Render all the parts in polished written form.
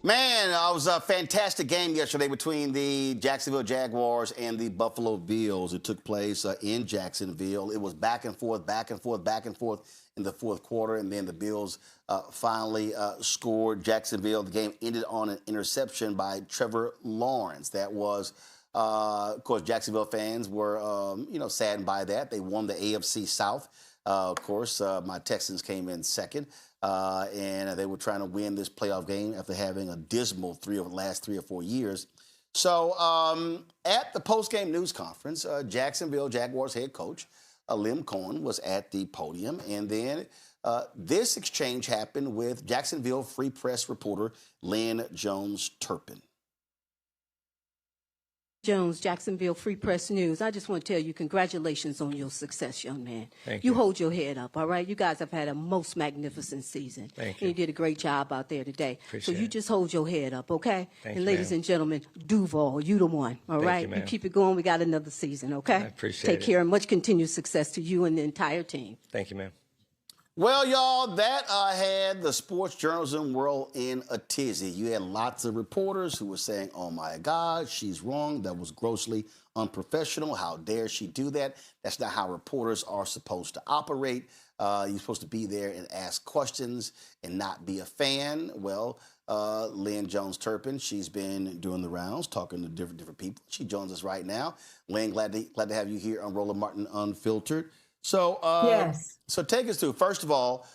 Man, it was a fantastic game yesterday between the Jacksonville Jaguars and the Buffalo Bills. It took place in Jacksonville. It was back and forth, back and forth, back and forth in the fourth quarter, and then the Bills finally scored. Jacksonville, the game ended on an interception by Trevor Lawrence. That was, of course, Jacksonville fans were, saddened by that. They won the AFC South. Of course, my Texans came in second. And they were trying to win this playoff game after having a dismal last 3 or 4 years. So at the postgame news conference, Jacksonville Jaguars head coach Liam Cohen was at the podium. And then this exchange happened with Jacksonville Free Press reporter Lynn Jones-Turpin. Jones, Jacksonville Free Press News. I just want to tell you congratulations on your success, young man. Thank you. You hold your head up, all right? You guys have had a most magnificent season. Thank you. And you did a great job out there today. Appreciate so you it. just hold your head up, okay? Thank and you, ladies ma'am. and gentlemen, Duval, you the one, all right? you, ma'am. keep it going. We got another season, okay? I appreciate Take it. care and much continued success to you and the entire team. Thank you, ma'am. Well, y'all, that had the sports journalism world in a tizzy. You had lots of reporters who were saying, oh, my God, she's wrong. That was grossly unprofessional. How dare she do that? That's not how reporters are supposed to operate. You're supposed to be there and ask questions and not be a fan. Well, Lynn Jones-Turpin, she's been doing the rounds, talking to different people. She joins us right now. Lynn, glad to have you here on Roland Martin Unfiltered. So, Yes. So take us through. First of all,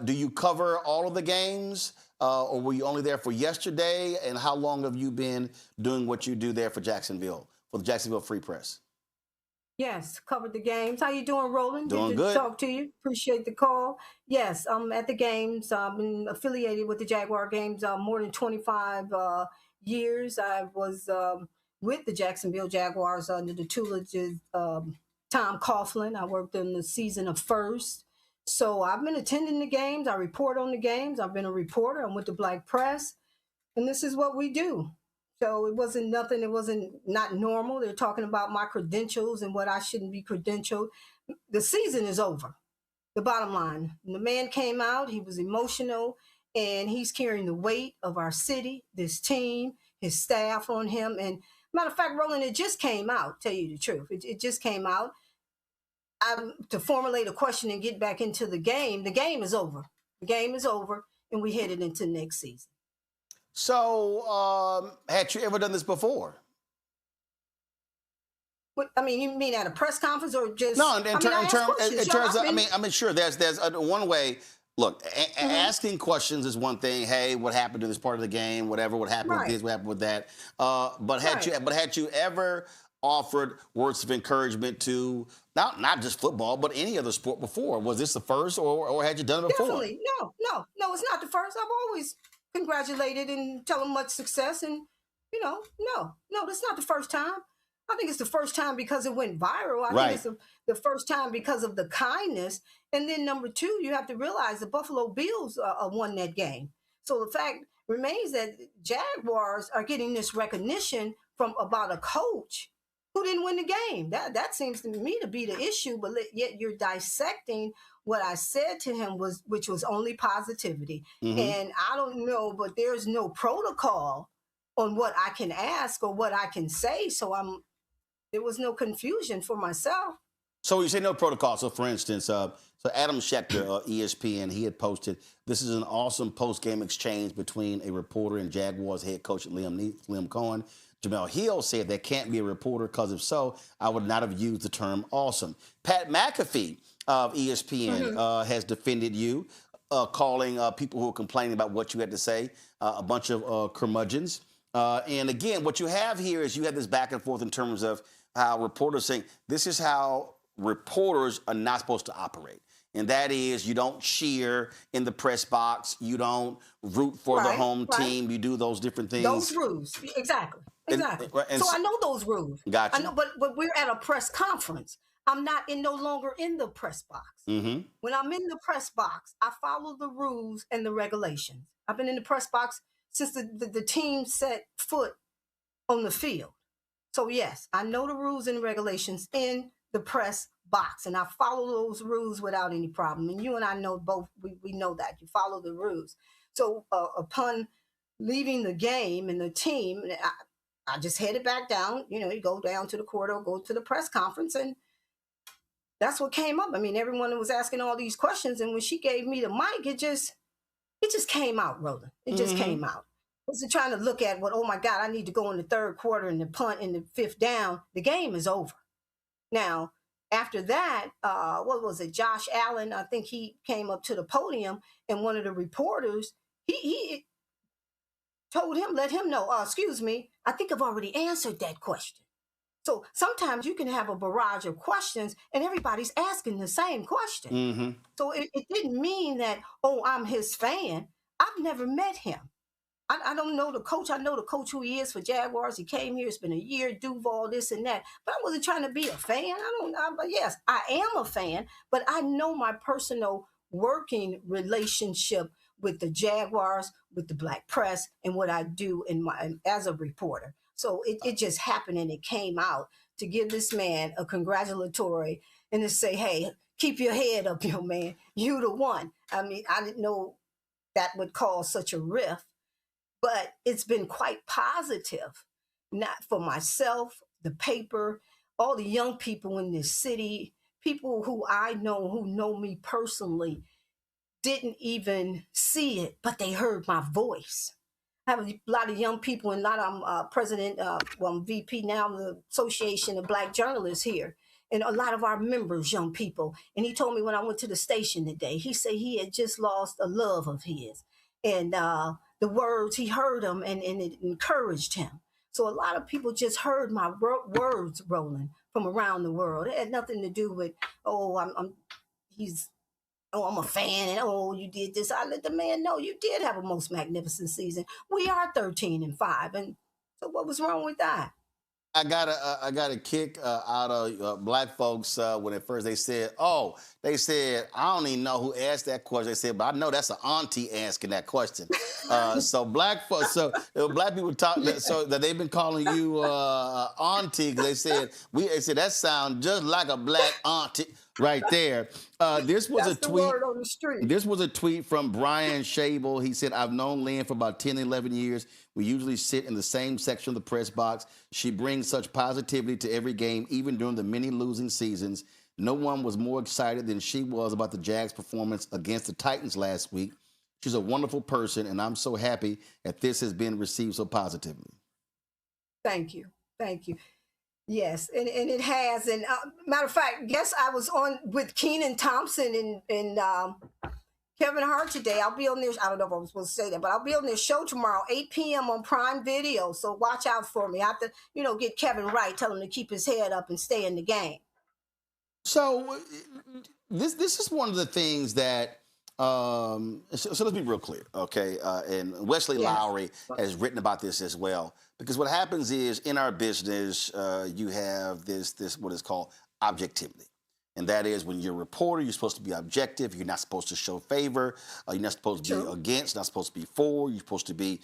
do you cover all of the games, or were you only there for yesterday? And how long have you been doing what you do there for Jacksonville, for the Jacksonville Free Press? Yes, covered the games. How you doing, Roland? Doing Good to good. talk to you. Appreciate the call. Yes, I'm at the games. I've been affiliated with the Jaguar games more than 25 years. I was with the Jacksonville Jaguars under the tutelage of Tom Coughlin. I worked in the season of first. So I've been attending the games. I report on the games. I've been a reporter. I'm with the Black Press. And this is what we do. So it wasn't nothing. It wasn't not normal. They're talking about my credentials and what I shouldn't be credentialed. The season is over. The bottom line. The man came out. He was emotional, and he's carrying the weight of our city, this team, his staff on him. And matter of fact, Roland, it just came out. Tell you the truth, it just came out. To formulate a question and get back into the game is over. The game is over, and we headed into next season. So, had you ever done this before? What, I mean, you mean at a press conference or just? No, in terms of, I I mean, sure. There's one way. Look, asking questions is one thing. Hey, what happened to this part of the game? Whatever. What happened with this? What happened with that? But had you ever offered words of encouragement to not just football, but any other sport before? Was this the first, or had you done it before? Definitely. No, it's not the first. I've always congratulated and tell them much success, and no, that's not the first time. I think it's the first time because it went viral. I think it's the first time because of the kindness. And then number two, you have to realize the Buffalo Bills won that game. So the fact remains that Jaguars are getting this recognition from about a coach who didn't win the game. That seems to me to be the issue, but yet you're dissecting what I said to him, which was only positivity. And I don't know, but there's no protocol on what I can ask or what I can say. So there was no confusion for myself. So you say no protocol. So for instance, so Adam Schefter, ESPN, he had posted, this is an awesome post-game exchange between a reporter and Jaguars head coach Liam Cohen. Jamel Hill said there can't be a reporter because if so, I would not have used the term awesome. Pat McAfee of ESPN has defended you, calling people who are complaining about what you had to say a bunch of curmudgeons. And again, what you have here is you have this back and forth in terms of how reporters saying this is how reporters are not supposed to operate. And that is you don't cheer in the press box. You don't root for the home team. You do those different things. Those rules. Exactly. And so I know those rules. Gotcha. I know, but we're at a press conference. I'm no longer in the press box. When I'm in the press box, I follow the rules and the regulations. I've been in the press box since the team set foot on the field. So yes, I know the rules and regulations in the press box, and I follow those rules without any problem. And you and I know both, we know that. You follow the rules. So upon leaving the game and the team, I just headed back down. You go down to the corridor, go to the press conference, and that's what came up. I mean, everyone was asking all these questions, and when she gave me the mic, it just came out, Roland. It just came out. I wasn't trying to look at oh my God, I need to go in the third quarter and the punt in the fifth down. The game is over. Now, after that, what was it? Josh Allen, I think he came up to the podium, and one of the reporters, he told him, let him know, excuse me, I think I've already answered that question. So sometimes you can have a barrage of questions and everybody's asking the same question. So it didn't mean that, I'm his fan. I've never met him. I don't know the coach. I know the coach who he is for Jaguars. He came here. It's been a year, Duval, this and that. But I wasn't trying to be a fan. But yes, I am a fan. But I know my personal working relationship with the Jaguars, with the Black press, and what I do as a reporter. So it just happened, and it came out to give this man a congratulatory and to say, hey, keep your head up, young man. You the one. I mean, I didn't know that would cause such a rift. But it's been quite positive, not for myself, the paper, all the young people in this city, people who I know, who know me personally, didn't even see it, but they heard my voice. I have a lot of young people, and I'm president, I'm VP now of the Association of Black Journalists here, and a lot of our members, young people. And he told me when I went to the station today, he said he had just lost a love of his. And the words, he heard them, and it encouraged him. So a lot of people just heard my words, Roland, from around the world. It had nothing to do with, I'm a fan, and you did this. I let the man know you did have a most magnificent season. We are 13-5, and so what was wrong with that? I got a kick out of black folks when at first they said, I don't even know who asked that question. They said, but I know that's an auntie asking that question. So black folks, black people talk, so that they've been calling you auntie because they said that sounds just like a black auntie right there. This was That's a tweet. The word on the street. This was a tweet from Brian Shabel. He said, I've known Lynn for about 10, 11 years. We usually sit in the same section of the press box. She brings such positivity to every game, even during the many losing seasons. No one was more excited than she was about the Jags' performance against the Titans last week. She's a wonderful person, and I'm so happy that this has been received so positively. Thank you. Thank you. Yes, and it has. And matter of fact, yes, I was on with Kenan Thompson and Kevin Hart today. I'll be on their, I don't know if I was supposed to say that, but I'll be on their show tomorrow, 8 p.m. on Prime Video. So watch out for me. I have to, get Kevin right, tell him to keep his head up and stay in the game. So this is one of the things that, so let's be real clear, okay? And Wesley Lowry has written about this as well. Because what happens is in our business, you have this what is called objectivity. And that is when you're a reporter, you're supposed to be objective. You're not supposed to show favor. You're not supposed to be against, not supposed to be for. You're supposed to be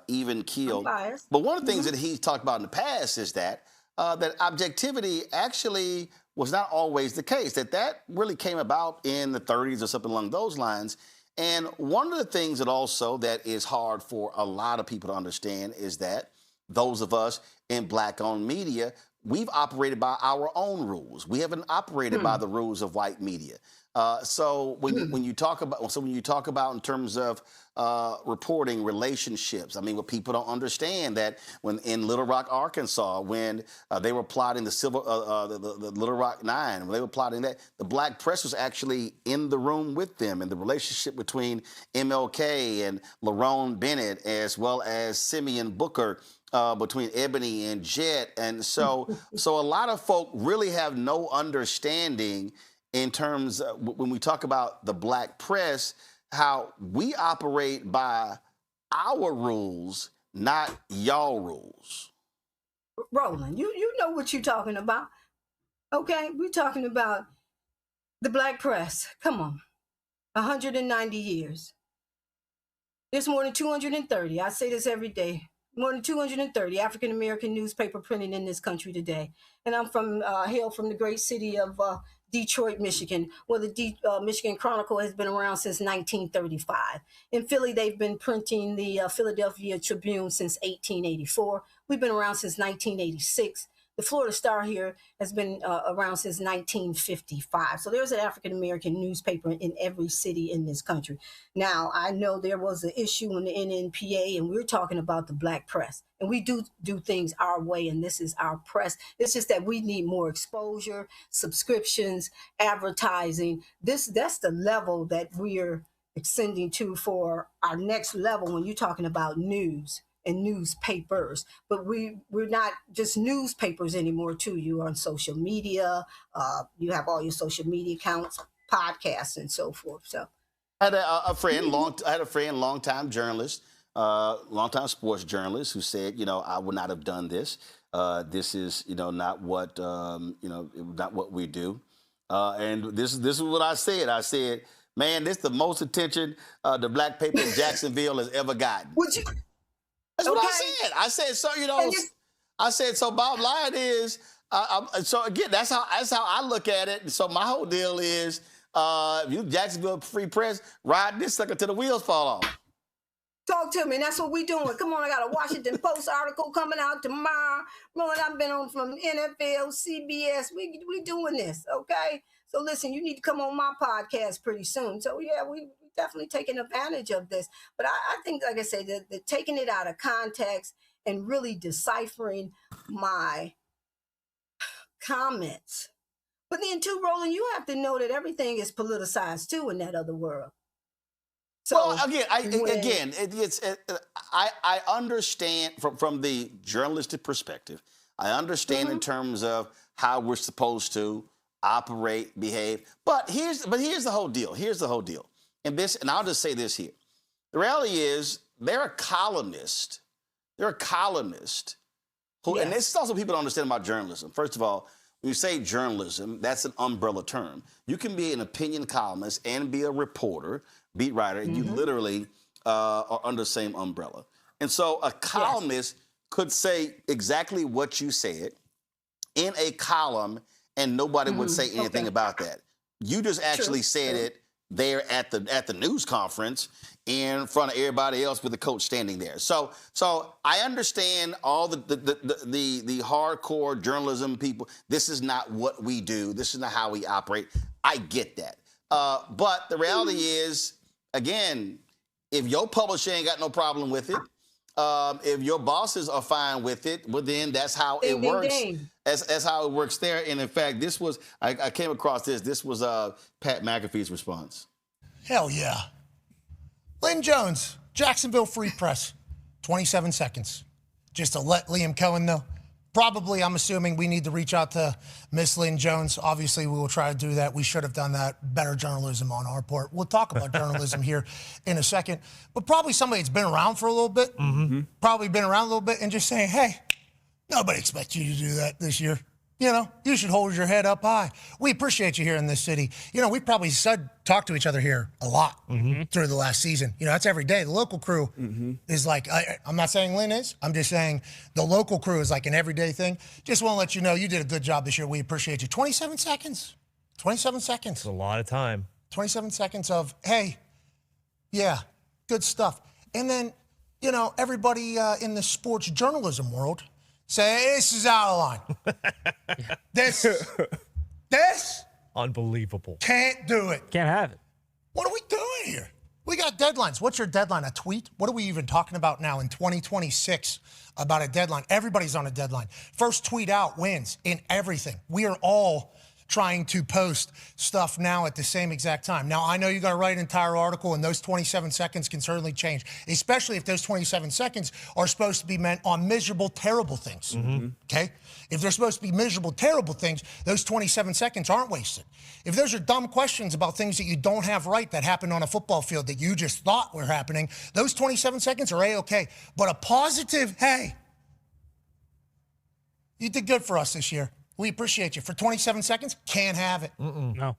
even keeled. But one of the things that he's talked about in the past is that objectivity actually was not always the case, that really came about in the 30s or something along those lines. And one of the things that also that is hard for a lot of people to understand is that those of us in Black-owned media, we've operated by our own rules. We haven't operated by the rules of white media. So when you talk about in terms of reporting relationships, I mean, what people don't understand that when in Little Rock, Arkansas, when they were plotting the Little Rock Nine, when they were plotting that, the Black press was actually in the room with them, and the relationship between MLK and Lerone Bennett, as well as Simeon Booker, between Ebony and Jet. And so a lot of folk really have no understanding in terms of when we talk about the Black press, how we operate by our rules, not y'all rules. Roland, you know what you're talking about. Okay, we're talking about the Black press. Come on, 190 years. There's more than 230. I say this every day. More than 230 African-American newspaper printed in this country today. And I'm hail from the great city of Detroit, Michigan. Well, the Michigan Chronicle has been around since 1935. In Philly, they've been printing the Philadelphia Tribune since 1884. We've been around since 1986. The Florida Star here has been around since 1955. So there's an African-American newspaper in every city in this country. Now, I know there was an issue in the NNPA, and we're talking about the black press. And we do things our way, and this is our press. It's just that we need more exposure, subscriptions, advertising. That's the level that we're ascending to for our next level when you're talking about news and newspapers. But we're not just newspapers anymore too. You're on social media. You have all your social media accounts, podcasts, and so forth. So I had a friend, longtime journalist, longtime sports journalist, who said, I would not have done this. This is, not what, not what we do. And this is what I said. I said, man, this is the most attention the black paper in Jacksonville has ever gotten. would you? That's what I said. I said, so, I said, so bottom line is, so again, that's how I look at it. And so my whole deal is, you Jacksonville Free Press, ride this sucker till the wheels fall off. Talk to me. And that's what we're doing. Come on, I got a Washington Post article coming out tomorrow. Roland, I've been on from NFL, CBS. We doing this, okay? So listen, you need to come on my podcast pretty soon. So yeah, we definitely taking advantage of this. But I think, like I said, the taking it out of context and really deciphering my comments. But then too, Roland, you have to know that everything is politicized too in that other world. So well, I understand from the journalistic perspective. I understand in terms of how we're supposed to operate, behave. But here's the whole deal. Here's the whole deal. And I'll just say this here. The reality is they're a columnist. They're a columnist who, and this is also people don't understand about journalism. First of all, when you say journalism, that's an umbrella term. You can be an opinion columnist and be a reporter, beat writer, and you literally are under the same umbrella. And so a columnist could say exactly what you said in a column, and nobody would say anything about that. You just actually said it there at the news conference in front of everybody else with the coach standing there. So I understand all the hardcore journalism people. This is not what we do. This is not how we operate. I get that. But the reality is, again, if your publisher ain't got no problem with it, if your bosses are fine with it, well, then that's how it works. That's how it works there. And in fact, this was, I came across this. This was Pat McAfee's response. Hell yeah. Lynn Jones, Jacksonville Free Press, 27 seconds. Just to let Liam Cohen know. Probably, I'm assuming we need to reach out to Miss Lynn Jones. Obviously, we will try to do that. We should have done that. Better journalism on our part. We'll talk about journalism here in a second. But probably somebody that's been around for a little bit, probably been around a little bit, and just saying, hey, nobody expects you to do that this year. You should hold your head up high. We appreciate you here in this city. We probably talked to each other here a lot through the last season. That's every day. The local crew is like, I'm not saying Lynn is. I'm just saying the local crew is like an everyday thing. Just want to let you know you did a good job this year. We appreciate you. 27 seconds. 27 seconds. It's a lot of time. 27 seconds of, hey, yeah, good stuff. And then, everybody in the sports journalism world say, this is out of line. This unbelievable. Can't do it. Can't have it. What are we doing here? We got deadlines. What's your deadline? A tweet? What are we even talking about now in 2026 about a deadline? Everybody's on a deadline. First tweet out wins in everything. We are all trying to post stuff now at the same exact time. Now, I know you got to write an entire article, and those 27 seconds can certainly change, especially if those 27 seconds are supposed to be meant on miserable, terrible things, okay? If they're supposed to be miserable, terrible things, those 27 seconds aren't wasted. If those are dumb questions about things that you don't have right that happened on a football field that you just thought were happening, those 27 seconds are A-okay. But a positive, hey, you did good for us this year. We appreciate you. For 27 seconds, can't have it. No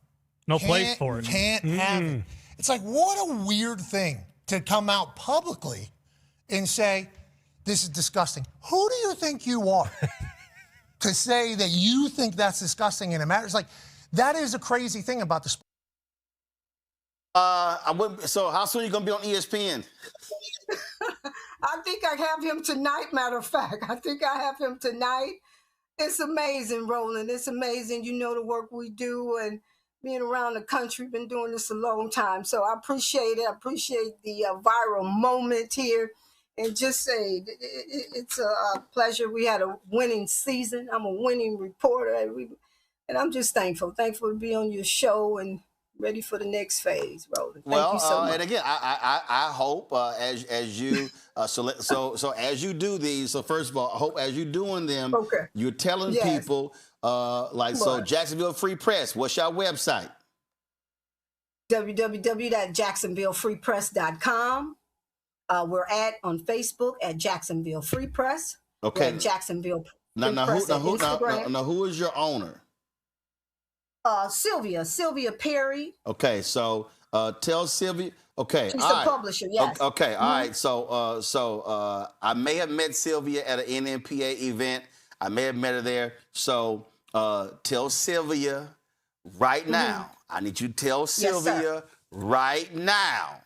place for it. Can't have it. It's like, what a weird thing to come out publicly and say, this is disgusting. Who do you think you are to say that you think that's disgusting and it matters? Like, That is a crazy thing about the sport. So how soon are you going to be on ESPN? I think I have him tonight, matter of fact. I think I have him tonight. It's amazing, Roland. It's amazing. You know the work we do and being around the country, been doing this a long time. So I appreciate it. I appreciate the viral moment here. And just say it's a pleasure. We had a winning season. I'm a winning reporter. And I'm just thankful to be on your show and ready for the next phase, Roland. Thank you so much. And again, I hope as you so as you do these. So first of all, I hope as you're doing them, you're telling people so Jacksonville Free Press. What's your website? www.jacksonvillefreepress.com. We're on Facebook at Jacksonville Free Press. Okay. We're at Jacksonville Free Now who is your owner? Sylvia Perry. Okay, so tell Sylvia. Okay, she's the publisher. Yes. Okay, all right. So I may have met Sylvia at an NMPA event. I may have met her there. So tell Sylvia right now. I need you to tell Sylvia right now.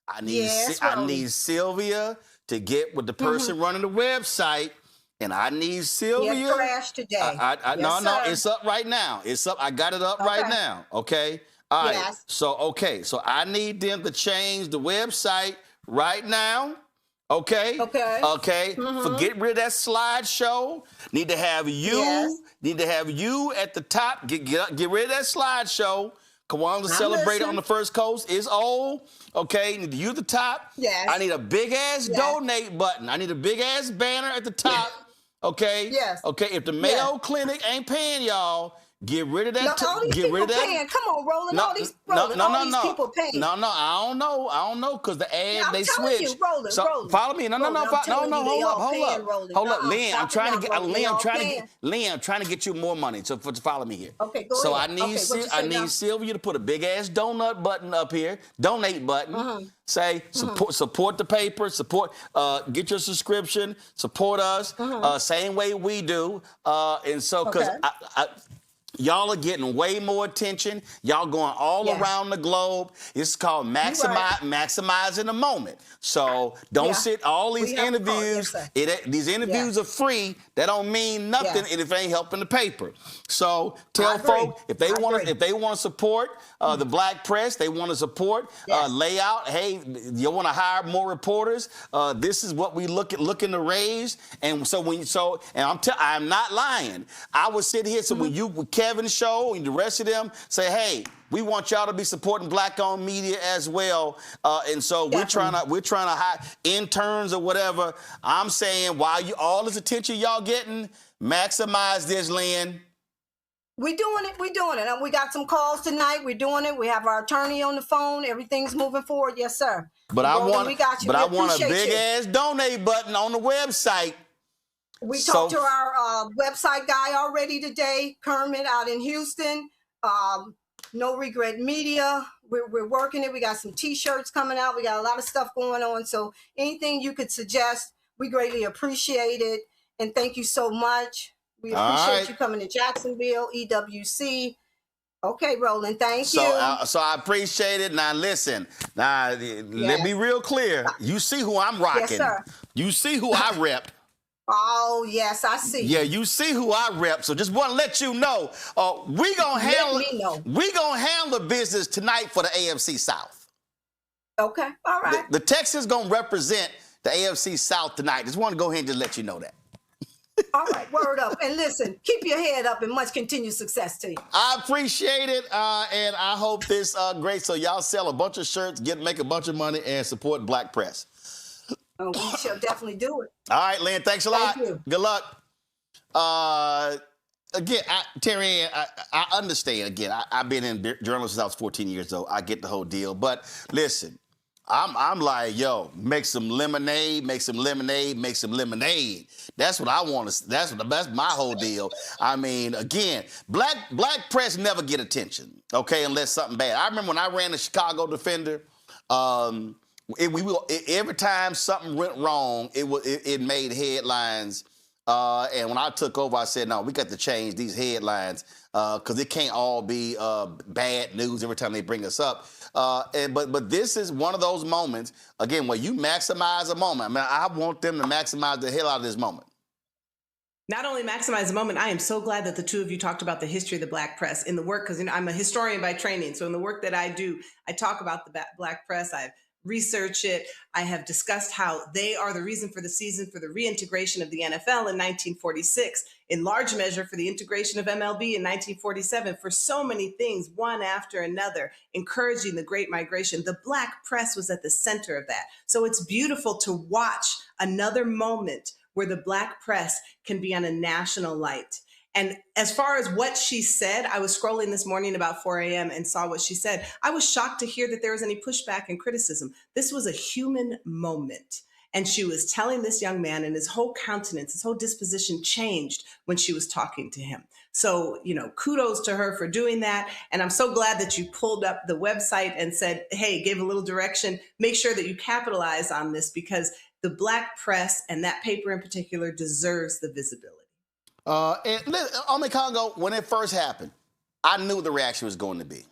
I need Sylvia to get with the person running the website. And I need Sylvia. Crash today. No, it's up right now. It's up. I got it up right now. Okay. All right. So I need them to change the website right now. Okay. Okay. Get rid of that slideshow. Need to have you. Yes. Need to have you at the top. Get rid of that slideshow. Kiwanis celebrated on the First Coast. It's old. Okay. Need you at the top. Yes. I need a big ass donate button. I need a big ass banner at the top. Okay. Yes. Okay. If the Mayo Clinic ain't paying y'all, get rid of that. Get rid of that. Paying. Come on, Roland. All these people paying. No. I don't know, because the ad they switched. You, Roland, Roland. Follow me. No. Hold up, Lynn. I'm trying to get you more money. So follow me here. Okay, go so ahead. I need Sylvia to put a big ass donut button up here. Donate button. Say support the paper. Support. Get your subscription. Support us. Same way we do. And so because y'all are getting way more attention. Y'all going all around the globe. It's called maximizing the moment. So don't sit all these interviews. These interviews are free. That don't mean nothing if it ain't helping the paper. So tell folks if they want to support the Black press, they want to support layout. Hey, you want to hire more reporters? This is what we looking to raise. And so I'm not lying. I would sit here. So when you with Kevin's show and the rest of them say, hey, we want y'all to be supporting Black-owned media as well, and so we're trying to hire interns or whatever. I'm saying while all this attention y'all getting, maximize this, Lynn. We're doing it. And we got some calls tonight. We're doing it. We have our attorney on the phone. Everything's moving forward. Yes, sir. But I want a big ass donate button on the website. We talked to our website guy already today, Kermit out in Houston. No Regret Media. We're working it. We got some T-shirts coming out. We got a lot of stuff going on. So anything you could suggest, we greatly appreciate it. And thank you so much. We appreciate you coming to Jacksonville, EWC. Okay, Roland, thank you. So I appreciate it. Now, listen. Now, let me be real clear. You see who I'm rocking. Yes, sir. You see who I rep. Oh, yes, I see. Yeah, you see who I rep. So just want to let you know, we gonna handle business tonight for the AFC South. Okay, all right. The Texans gonna represent the AFC South tonight. Just want to go ahead and just let you know that. All right, word up. And listen, keep your head up and much continued success to you. I appreciate it, and I hope this great. So y'all sell a bunch of shirts, make a bunch of money, and support Black press. Oh, we shall definitely do it. All right, Lynn, thanks a lot. Thank you. Good luck. Again, Terry, I understand. Again, I've been in journalism since I was 14 years old. I get the whole deal. But listen, I'm like, yo, make some lemonade. That's what I want to. That's my whole deal. I mean, again, black press never get attention, okay, unless something bad. I remember when I ran the Chicago Defender. Every time something went wrong, it made headlines And when I took over, I said, no, we got to change these headlines because it can't all be bad news every time they bring us up. But this is one of those moments, again, where you maximize a moment. I mean, I want them to maximize the hell out of this moment. Not only maximize the moment, I am so glad that the two of you talked about the history of the Black press in the work, because I'm a historian by training. So in the work that I do, I talk about the Black press. I've researched it. I have discussed how they are the reason for the season for the reintegration of the NFL in 1946, in large measure for the integration of MLB in 1947, for so many things, one after another, encouraging the Great Migration. The Black press was at the center of that. So it's beautiful to watch another moment where the Black press can be on a national light. And as far as what she said, I was scrolling this morning about 4 a.m. and saw what she said. I was shocked to hear that there was any pushback and criticism. This was a human moment. And she was telling this young man, and his whole countenance, his whole disposition changed when she was talking to him. So, kudos to her for doing that. And I'm so glad that you pulled up the website and said, hey, gave a little direction. Make sure that you capitalize on this, because the Black press, and that paper in particular, deserves the visibility. And Congo, when it first happened, I knew the reaction was going to be.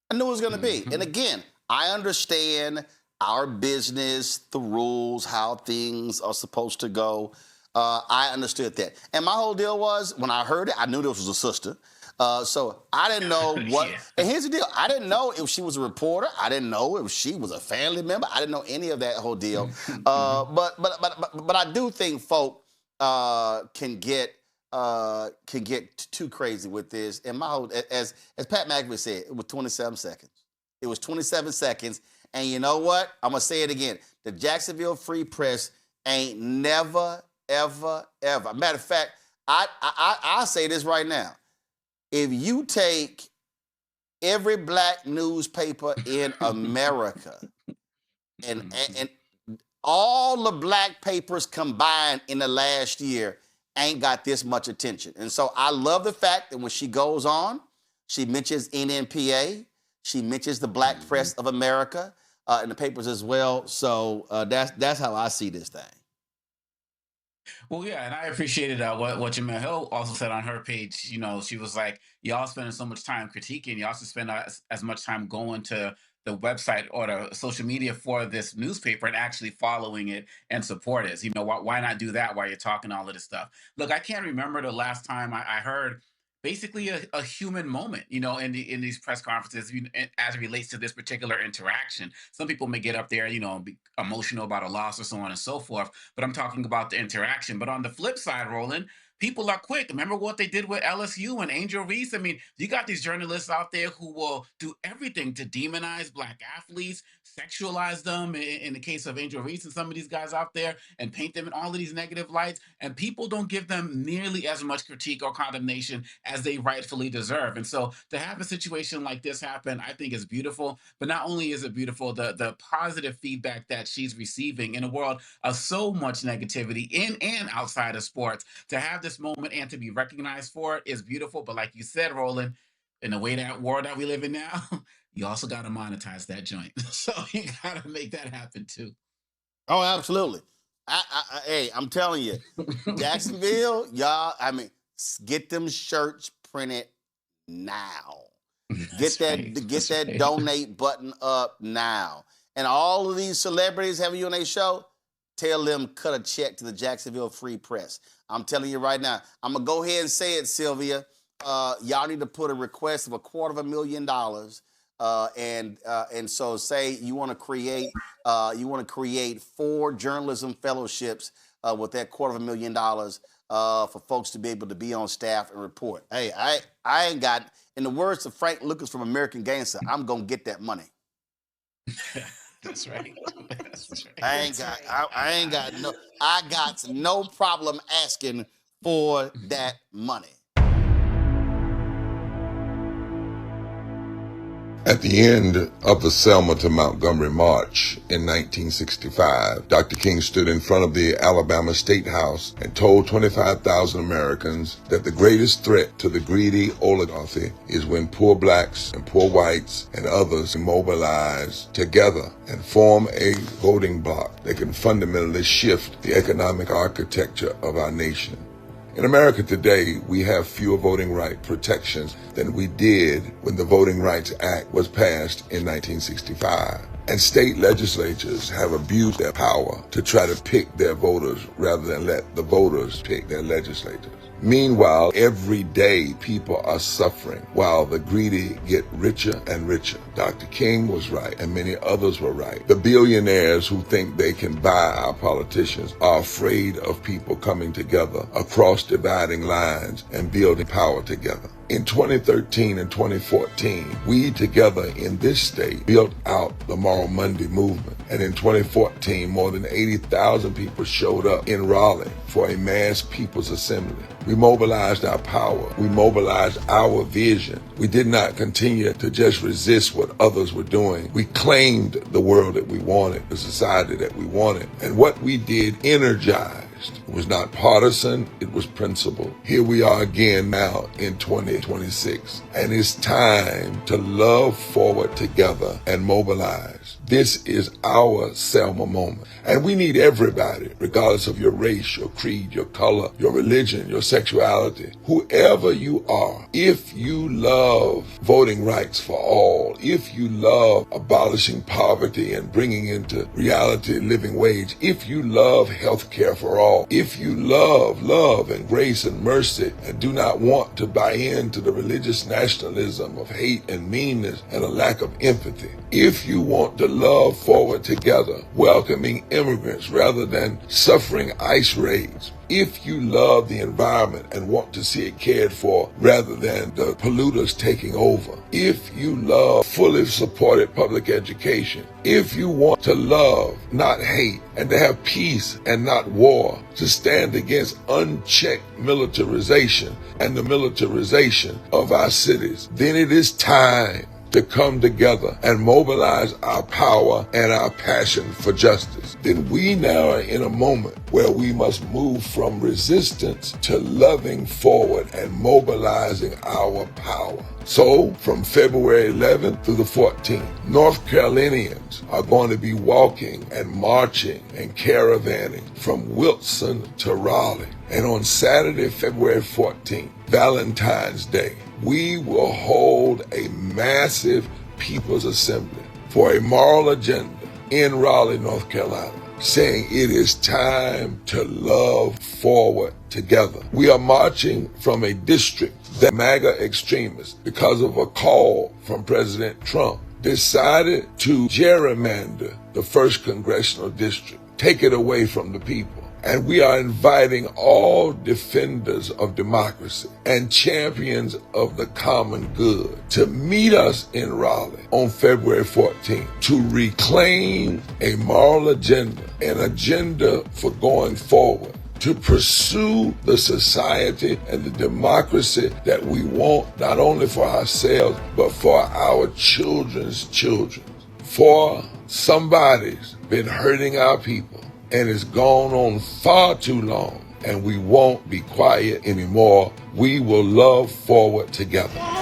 I knew it was going to be. And again, I understand our business, the rules, how things are supposed to go. I understood that. And my whole deal was, when I heard it, I knew this was a sister. So I didn't know what. Yeah. And here's the deal: I didn't know if she was a reporter. I didn't know if she was a family member. I didn't know any of that whole deal. But I do think folk can get too crazy with this. And my whole, as Pat McAfee said, it was 27 seconds. It was 27 seconds. And you know what? I'm gonna say it again: the Jacksonville Free Press ain't never, ever, ever. Matter of fact, I'll say this right now. If you take every black newspaper in America and all the black papers combined in the last year ain't got this much attention. And so I love the fact that when she goes on, she mentions NNPA, she mentions the Black Press of America in the papers as well. So that's how I see this thing. Well, yeah, and I appreciated what Jamel Hill also said on her page. She was like, y'all spending so much time critiquing, you also spend as much time going to the website or the social media for this newspaper and actually following it and support it. Why not do that while you're talking all of this stuff? Look, I can't remember the last time I heard basically a human moment, in these press conferences, as it relates to this particular interaction. Some people may get up there, be emotional about a loss or so on and so forth, but I'm talking about the interaction. But on the flip side, Roland, people are quick. Remember what they did with LSU and Angel Reese? I mean, you got these journalists out there who will do everything to demonize black athletes, sexualize them in the case of Angel Reese and some of these guys out there, and paint them in all of these negative lights. And people don't give them nearly as much critique or condemnation as they rightfully deserve. And so to have a situation like this happen, I think is beautiful. But not only is it beautiful, the positive feedback that she's receiving in a world of so much negativity in and outside of sports, to have this moment and to be recognized for it is beautiful. But like you said, Roland, in the way that world that we live in now, you also got to monetize that joint. So you got to make that happen too. Oh, absolutely. Hey, I'm telling you, Jacksonville, y'all, get them shirts printed now. Get that donate button up now. And all of these celebrities having you on their show, tell them cut a check to the Jacksonville Free Press. I'm telling you right now. I'm gonna go ahead and say it, Sylvia. Y'all need to put a request of $250,000, and so say you want to create 4 journalism fellowships with that $250,000 for folks to be able to be on staff and report. Hey, I ain't got, in the words of Frank Lucas from American Gangster, I'm gonna get that money. That's right. That's right. I got no problem asking for that money. At the end of the Selma to Montgomery March in 1965, Dr. King stood in front of the Alabama State House and told 25,000 Americans that the greatest threat to the greedy oligarchy is when poor blacks and poor whites and others mobilize together and form a voting bloc that can fundamentally shift the economic architecture of our nation. In America today, we have fewer voting right protections than we did when the Voting Rights Act was passed in 1965. And state legislatures have abused their power to try to pick their voters rather than let the voters pick their legislators. Meanwhile, every day people are suffering while the greedy get richer and richer. Dr. King was right, and many others were right. The billionaires who think they can buy our politicians are afraid of people coming together across dividing lines and building power together. In 2013 and 2014, we together in this state built out the Moral Monday movement. And in 2014, more than 80,000 people showed up in Raleigh for a mass people's assembly. We mobilized our power. We mobilized our vision. We did not continue to just resist what others were doing. We claimed the world that we wanted, the society that we wanted. And what we did energized. It was not partisan, it was principled. Here we are again now in 2026. And it's time to love forward together and mobilize. This is our Selma moment. And we need everybody, regardless of your race, your creed, your color, your religion, your sexuality, whoever you are. If you love voting rights for all, if you love abolishing poverty and bringing into reality living wage, if you love health care for all, if you love and grace and mercy and do not want to buy into the religious nationalism of hate and meanness and a lack of empathy, if you want to love forward together, welcoming immigrants rather than suffering ICE raids, if you love the environment and want to see it cared for rather than the polluters taking over, if you love fully supported public education, if you want to love, not hate, and to have peace and not war, to stand against unchecked militarization and the militarization of our cities, then it is time to come together and mobilize our power and our passion for justice. Then we now are in a moment where we must move from resistance to loving forward and mobilizing our power. So, from February 11th through the 14th, North Carolinians are going to be walking and marching and caravanning from Wilson to Raleigh. And on Saturday, February 14th, Valentine's Day, we will hold a massive People's Assembly for a moral agenda in Raleigh, North Carolina, saying it is time to love forward together. We are marching from a district that MAGA extremists, because of a call from President Trump, decided to gerrymander the 1st Congressional District, take it away from the people. And we are inviting all defenders of democracy and champions of the common good to meet us in Raleigh on February 14th to reclaim a moral agenda, an agenda for going forward, to pursue the society and the democracy that we want, not only for ourselves, but for our children's children. For somebody's been hurting our people, and it's gone on far too long, and we won't be quiet anymore. We will love forward together.